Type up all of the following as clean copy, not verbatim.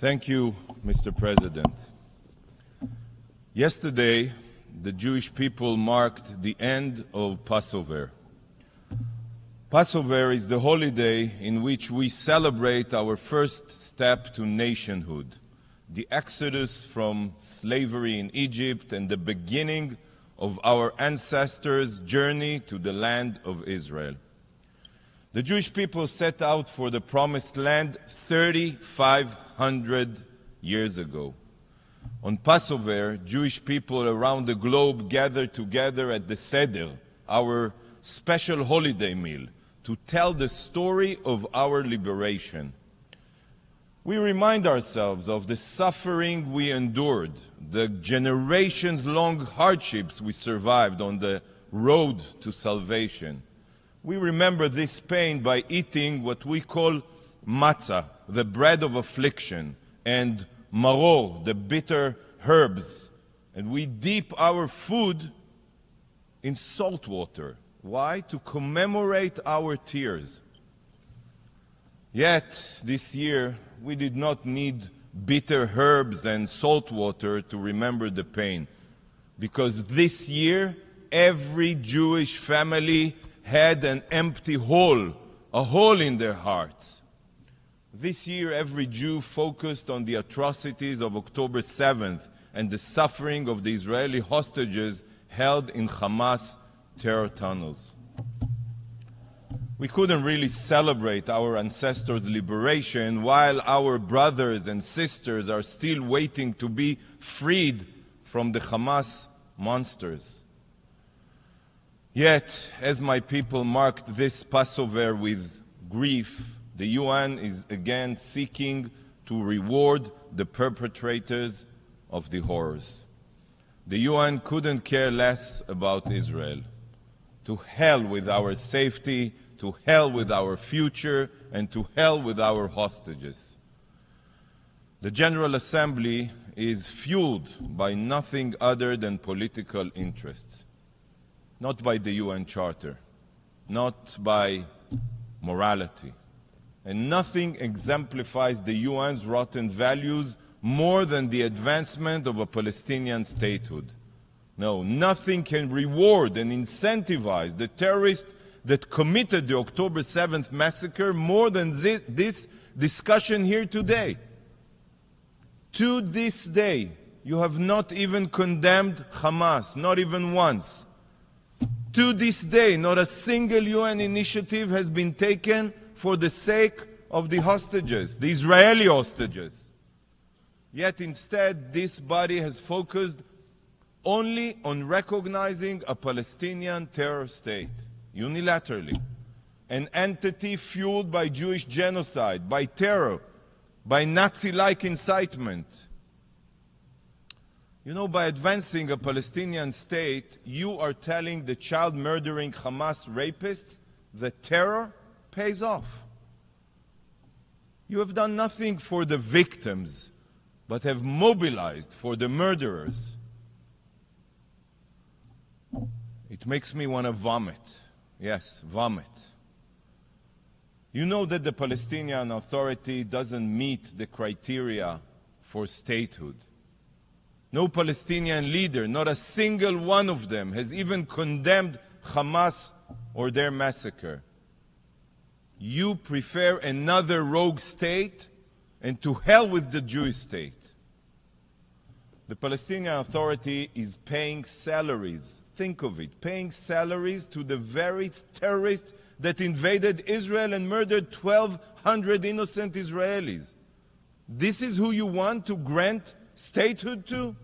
Thank you, Mr. President. Yesterday, the Jewish people marked the end of Passover. Passover is the holiday in which we celebrate our first step to nationhood, the exodus from slavery in Egypt and the beginning of our ancestors' journey to the land of Israel. The Jewish people set out for the Promised Land 3,500 years ago. On Passover, Jewish people around the globe gather together at the Seder, our special holiday meal, to tell the story of our liberation. We remind ourselves of the suffering we endured, the generations-long hardships we survived on the road to salvation. We remember this pain by eating what we call matzah, the bread of affliction, and maror, the bitter herbs. And we dip our food in salt water. Why? To commemorate our tears. Yet, this year, we did not need bitter herbs and salt water to remember the pain. Because this year, every Jewish family had an empty hole, a hole in their hearts. This year, every Jew focused on the atrocities of October 7th and the suffering of the Israeli hostages held in Hamas terror tunnels. We couldn't really celebrate our ancestors' liberation while our brothers and sisters are still waiting to be freed from the Hamas monsters. Yet, as my people marked this Passover with grief, the UN is again seeking to reward the perpetrators of the horrors. The UN couldn't care less about Israel. To hell with our safety, to hell with our future, and to hell with our hostages. The General Assembly is fueled by nothing other than political interests. Not by the UN Charter, not by morality. And nothing exemplifies the UN's rotten values more than the advancement of a Palestinian statehood. No, nothing can reward and incentivize the terrorists that committed the October 7th massacre more than this discussion here today. To this day, you have not even condemned Hamas, not even once. To this day, not a single UN initiative has been taken for the sake of the hostages, the Israeli hostages. Yet instead, this body has focused only on recognizing a Palestinian terror state, unilaterally, an entity fueled by Jewish genocide, by terror, by Nazi-like incitement. You know, by advancing a Palestinian state, you are telling the child-murdering Hamas rapists that terror pays off. You have done nothing for the victims, but have mobilized for the murderers. It makes me want to vomit. Yes, vomit. You know that the Palestinian Authority doesn't meet the criteria for statehood. No Palestinian leader, not a single one of them, has even condemned Hamas or their massacre. You prefer another rogue state, and to hell with the Jewish state. The Palestinian Authority is paying salaries, think of it, paying salaries to the very terrorists that invaded Israel and murdered 1,200 innocent Israelis. This is who you want to grant statehood to?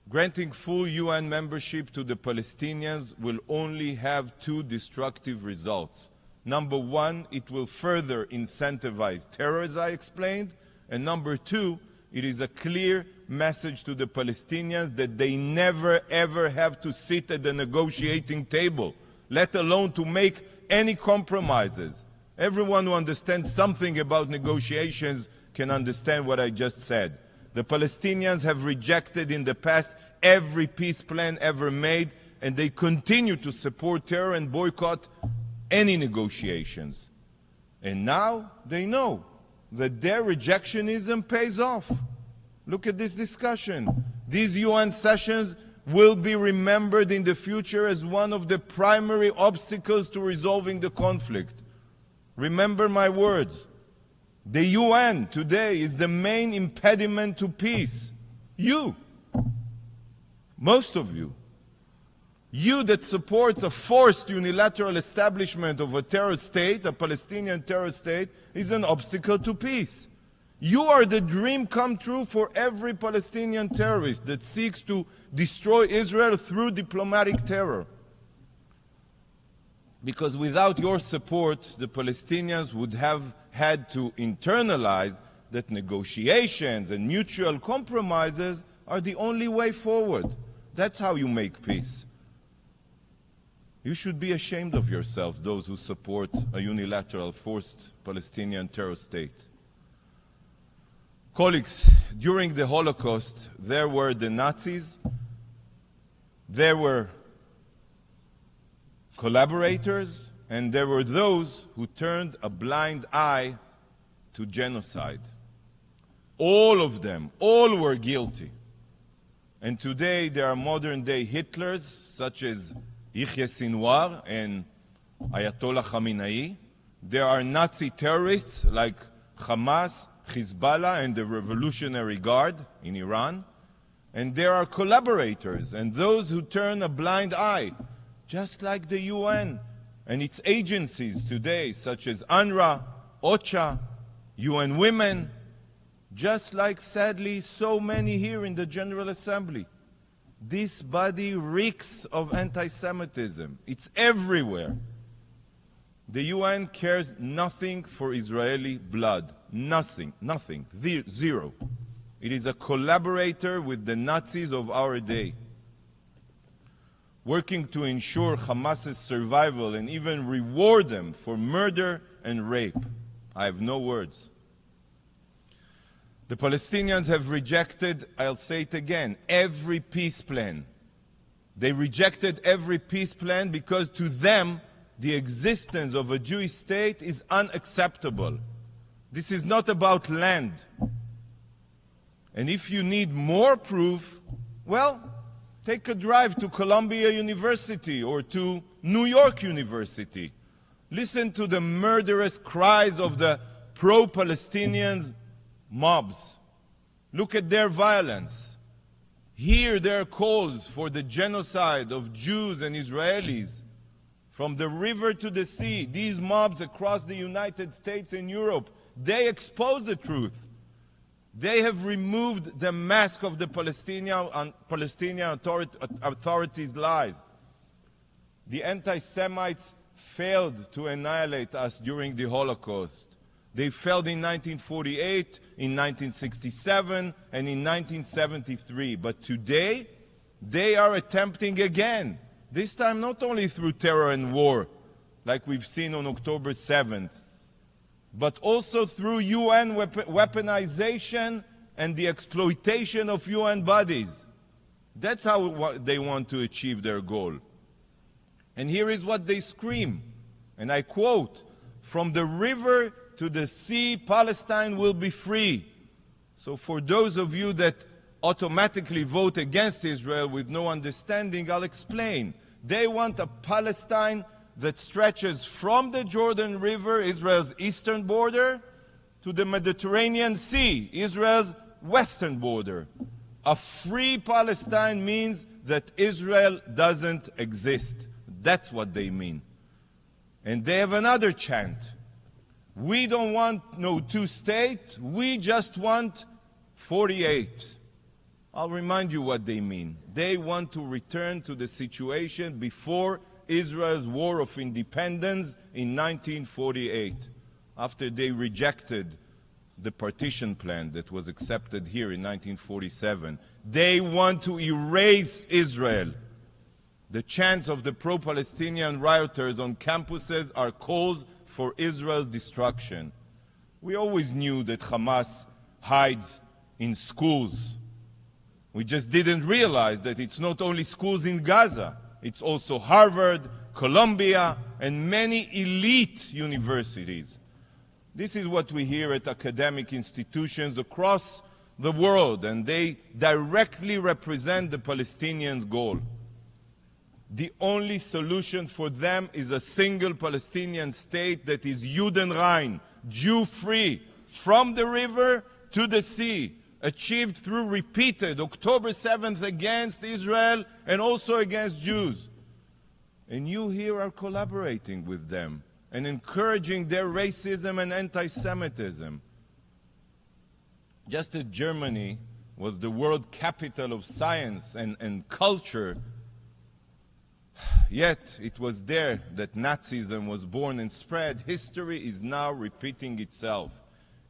Granting full UN membership to the Palestinians will only have two destructive results. Number one, it will further incentivize terror, as I explained. And number two, it is a clear message to the Palestinians that they never ever have to sit at the negotiating table, let alone to make any compromises. Everyone who understands something about negotiations can understand what I just said. The Palestinians have rejected in the past every peace plan ever made, and they continue to support terror and boycott any negotiations. And now they know that their rejectionism pays off. Look at this discussion. These UN sessions will be remembered in the future as one of the primary obstacles to resolving the conflict. Remember my words. The UN today is the main impediment to peace. You, most of you, you that supports a forced unilateral establishment of a terror state, a Palestinian terror state, is an obstacle to peace. You are the dream come true for every Palestinian terrorist that seeks to destroy Israel through diplomatic terror. Because without your support, the Palestinians would have had to internalize that negotiations and mutual compromises are the only way forward. That's how you make peace. You should be ashamed of yourselves, those who support a unilateral, forced Palestinian terror state. Colleagues, during the Holocaust, there were the Nazis, there were collaborators, and there were those who turned a blind eye to genocide. All of them, all were guilty. And today there are modern-day Hitlers, such as Yahya Sinwar and Ayatollah Khamenei. There are Nazi terrorists like Hamas, Hezbollah, and the Revolutionary Guard in Iran. And there are collaborators and those who turn a blind eye, just like the UN and its agencies today, such as UNRWA, OCHA, UN Women, just like, sadly, so many here in the General Assembly. This body reeks of anti-Semitism. It's everywhere. The UN cares nothing for Israeli blood. Nothing. Zero. It is a collaborator with the Nazis of our day, working to ensure Hamas's survival and even reward them for murder and rape. I have no words. The Palestinians have rejected, I'll say it again, every peace plan. They rejected every peace plan because to them, the existence of a Jewish state is unacceptable. This is not about land. And if you need more proof, well, take a drive to Columbia University or to New York University. Listen to the murderous cries of the pro-Palestinians mobs. Look at their violence. Hear their calls for the genocide of Jews and Israelis. From the river to the sea, these mobs across the United States and Europe, they expose the truth. They have removed the mask of the Palestinian authorities' lies. The anti-Semites failed to annihilate us during the Holocaust. They failed in 1948, in 1967, and in 1973. But today, they are attempting again. This time not only through terror and war, like we've seen on October 7th, but also through UN weaponization and the exploitation of UN bodies. That's how they want to achieve their goal. And here is what they scream, and I quote, "From the river to the sea, Palestine will be free." So for those of you that automatically vote against Israel with no understanding, I'll explain. They want a Palestine that stretches from the Jordan River, Israel's eastern border, to the Mediterranean Sea, Israel's western border. A free Palestine means that Israel doesn't exist. That's what they mean. And they have another chant. We don't want no two-state, we just want 48. I'll remind you what they mean. They want to return to the situation before Israel's War of Independence in 1948, after they rejected the partition plan that was accepted here in 1947. They want to erase Israel. The chants of the pro-Palestinian rioters on campuses are calls for Israel's destruction. We always knew that Hamas hides in schools. We just didn't realize that it's not only schools in Gaza, it's also Harvard, Columbia, and many elite universities. This is what we hear at academic institutions across the world, and they directly represent the Palestinians' goal. The only solution for them is a single Palestinian state that is Judenrein, Jew-free, from the river to the sea, achieved through repeated October 7th against Israel and also against Jews. And you here are collaborating with them and encouraging their racism and anti-Semitism. Just as Germany was the world capital of science and culture, yet it was there that Nazism was born and spread. History is now repeating itself.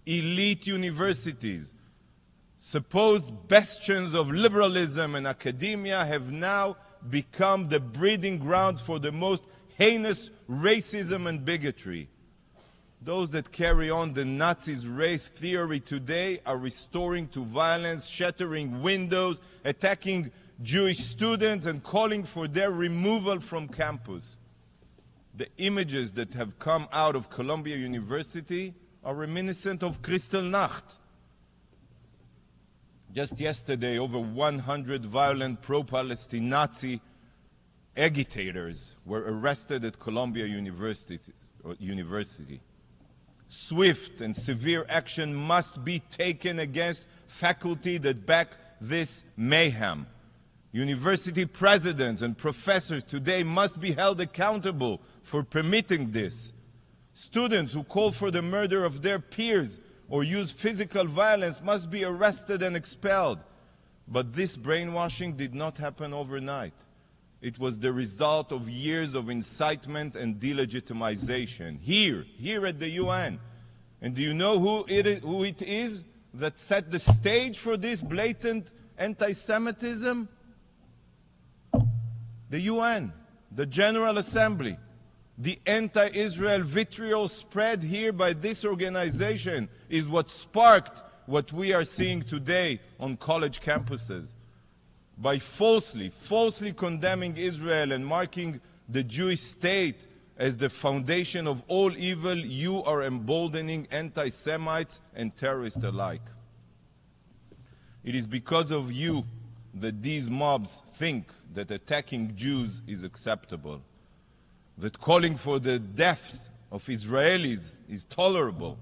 Elite universities, supposed bastions of liberalism and academia, have now become the breeding grounds for the most heinous racism and bigotry. Those that carry on the Nazis' race theory today are restoring to violence, shattering windows, attacking Jewish students, and calling for their removal from campus. The images that have come out of Columbia University are reminiscent of Kristallnacht. Just yesterday, over 100 violent pro-Palestine Nazi agitators were arrested at Columbia University. Swift and severe action must be taken against faculty that back this mayhem. University presidents and professors today must be held accountable for permitting this. Students who call for the murder of their peers or use physical violence must be arrested and expelled. But this brainwashing did not happen overnight. It was the result of years of incitement and delegitimization here at the UN. And do you know who it is that set the stage for this blatant anti-Semitism? The UN, the General Assembly. The anti-Israel vitriol spread here by this organization is what sparked what we are seeing today on college campuses. By falsely condemning Israel and marking the Jewish state as the foundation of all evil, you are emboldening anti-Semites and terrorists alike. It is because of you that these mobs think that attacking Jews is acceptable, that calling for the deaths of Israelis is tolerable.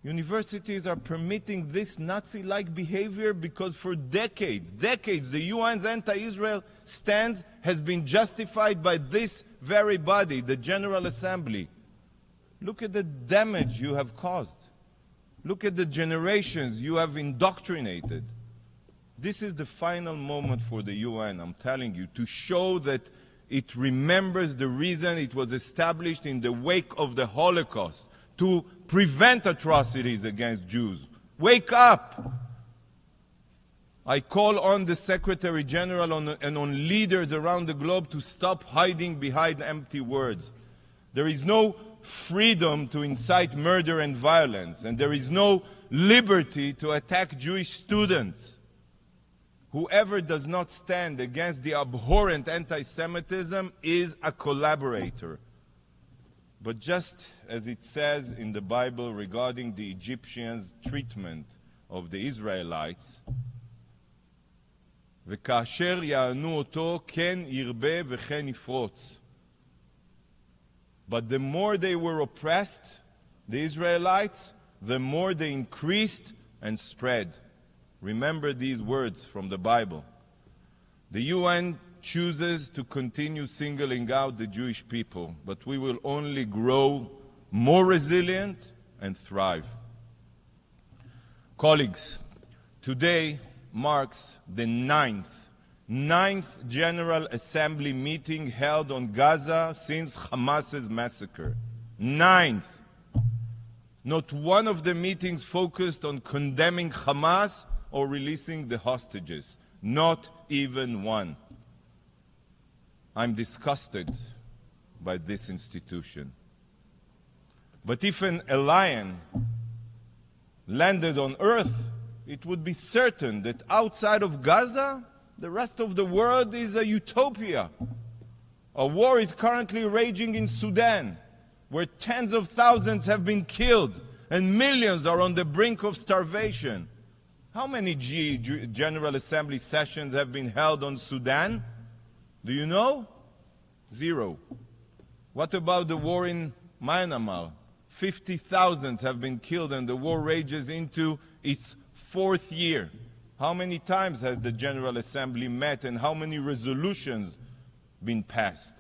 Universities are permitting this Nazi-like behavior because for decades, the UN's anti-Israel stance has been justified by this very body, the General Assembly. Look at the damage you have caused. Look at the generations you have indoctrinated. This is the final moment for the UN, I'm telling you, to show that it remembers the reason it was established in the wake of the Holocaust, to prevent atrocities against Jews. Wake up! I call on the Secretary General and on leaders around the globe to stop hiding behind empty words. There is no freedom to incite murder and violence, and there is no liberty to attack Jewish students. Whoever does not stand against the abhorrent anti-Semitism is a collaborator. But just as it says in the Bible regarding the Egyptians' treatment of the Israelites, וכאשר יענו אותו, כן ירבה וכן יפרוץ. But the more they were oppressed, the Israelites, the more they increased and spread. Remember these words from the Bible. The UN chooses to continue singling out the Jewish people, but we will only grow more resilient and thrive. Colleagues, today marks the ninth General Assembly meeting held on Gaza since Hamas's massacre. Ninth. Not one of the meetings focused on condemning Hamas or releasing the hostages. Not even one. I'm disgusted by this institution. But if a lion landed on earth, it would be certain that outside of Gaza, the rest of the world is a utopia. A war is currently raging in Sudan. where tens of thousands have been killed and millions are on the brink of starvation. How many General Assembly sessions have been held on Sudan? Do you know? 0. What about the war in Myanmar? 50,000 have been killed and the war rages into its 4th year. How many times has the General Assembly met and how many resolutions been passed?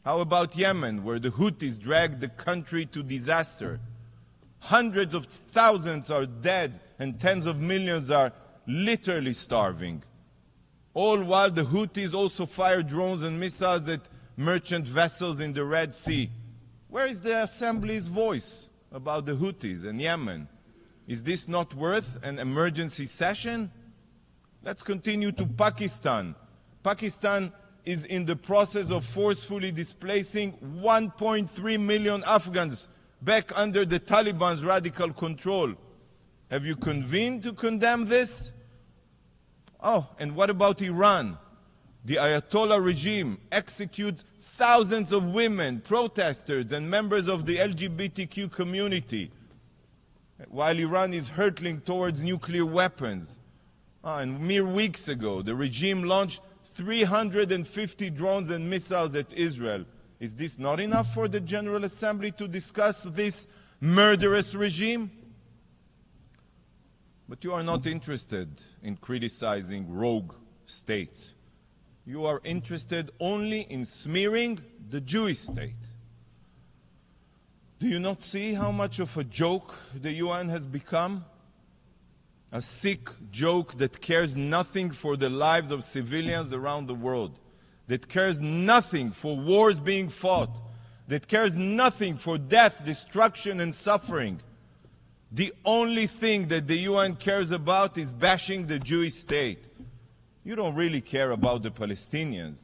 How about Yemen, where the Houthis dragged the country to disaster? Hundreds of thousands are dead and tens of millions are literally starving. All while the Houthis also fire drones and missiles at merchant vessels in the Red Sea. Where is the Assembly's voice about the Houthis and Yemen? Is this not worth an emergency session? Let's continue to Pakistan. Pakistan is in the process of forcefully displacing 1.3 million Afghans back under the Taliban's radical control. Have you convened to condemn this? Oh, and what about Iran? The Ayatollah regime executes thousands of women, protesters, and members of the LGBTQ community, while Iran is hurtling towards nuclear weapons. And mere weeks ago, the regime launched 350 drones and missiles at Israel. Is this not enough for the General Assembly to discuss this murderous regime? But you are not interested in criticizing rogue states. You are interested only in smearing the Jewish state. Do you not see how much of a joke the UN has become? A sick joke that cares nothing for the lives of civilians around the world, that cares nothing for wars being fought, that cares nothing for death, destruction, and suffering. The only thing that the UN cares about is bashing the Jewish state. You don't really care about the Palestinians.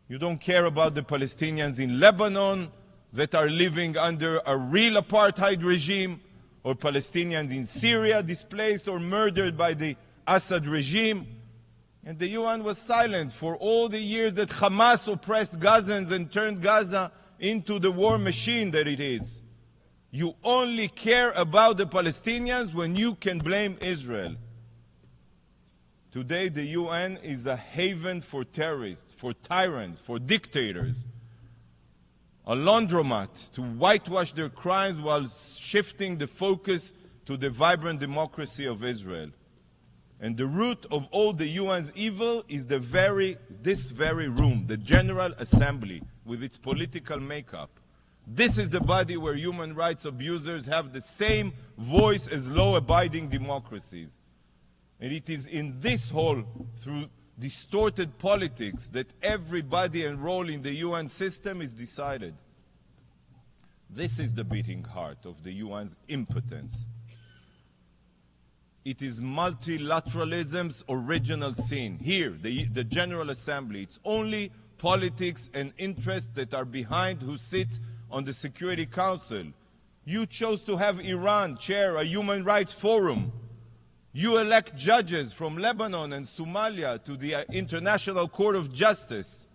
You don't care about the Palestinians in Lebanon that are living under a real apartheid regime, or Palestinians in Syria displaced or murdered by the Assad regime. And the UN was silent for all the years that Hamas oppressed Gazans and turned Gaza into the war machine that it is. You only care about the Palestinians when you can blame Israel. Today, the UN is a haven for terrorists, for tyrants, for dictators. A laundromat to whitewash their crimes while shifting the focus to the vibrant democracy of Israel. And the root of all the UN's evil is this very room, the General Assembly, with its political makeup. This is the body where human rights abusers have the same voice as law-abiding democracies. And it is in this hall, through distorted politics, that every body and role in the UN system is decided. This is the beating heart of the UN's impotence. It is multilateralism's original sin. Here, the General Assembly, it's only politics and interests that are behind who sits on the Security Council. You chose to have Iran chair a human rights forum. You elect judges from Lebanon and Somalia to the International Court of Justice.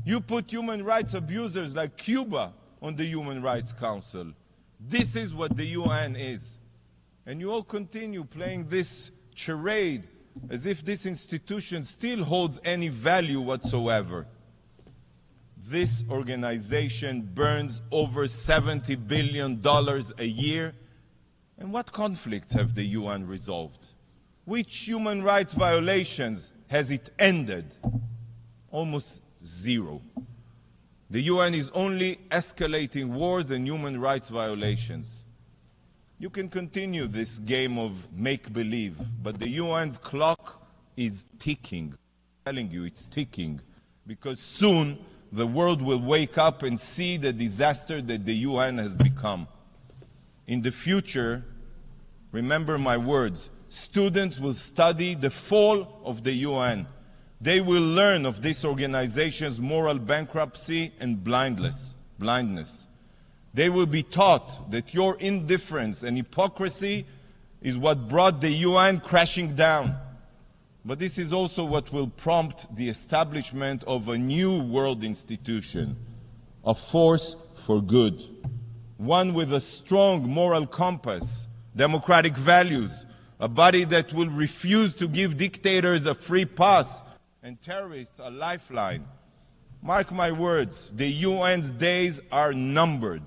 You put human rights abusers like Cuba on the Human Rights Council. This is what the UN is. And you all continue playing this charade as if this institution still holds any value whatsoever. This organization burns over $70 billion a year. And what conflicts have the UN resolved? Which human rights violations has it ended? Almost zero. The UN is only escalating wars and human rights violations. You can continue this game of make-believe, but the UN's clock is ticking. I'm telling you, it's ticking, because soon the world will wake up and see the disaster that the UN has become. In the future, remember my words, students will study the fall of the UN. They will learn of this organization's moral bankruptcy and blindness. They will be taught that your indifference and hypocrisy is what brought the UN crashing down. But this is also what will prompt the establishment of a new world institution, a force for good, one with a strong moral compass, democratic values, a body that will refuse to give dictators a free pass and terrorists a lifeline. Mark my words, the UN's days are numbered.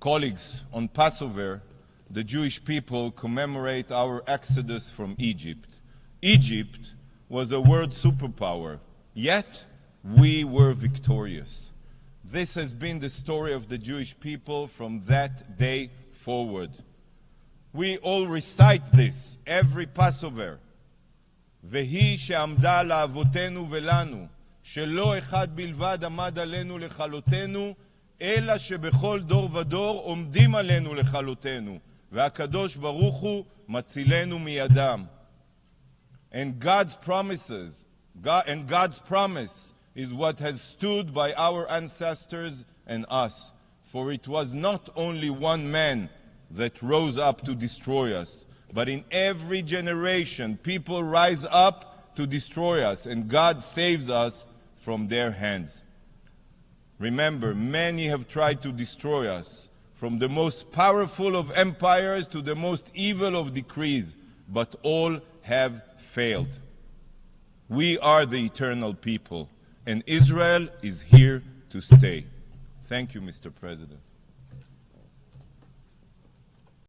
Colleagues, on Passover, the Jewish people commemorate our exodus from Egypt. Egypt was a world superpower, yet we were victorious. This has been the story of the Jewish people from that day forward. We all recite this every Passover. והיא שעמדה לאבותינו ולנו, שלא אחד בלבד עמד עלינו לכלותנו, אלא שבכל דור ודור עומדים עלינו לכלותנו, והקדוש ברוך הוא מצילנו מידם. And God's promise is what has stood by our ancestors and us. For it was not only one man that rose up to destroy us, but in every generation people rise up to destroy us, and God saves us from their hands. Remember, many have tried to destroy us, from the most powerful of empires to the most evil of decrees, but all have failed. We are the eternal people, and Israel is here to stay. Thank you, Mr. President.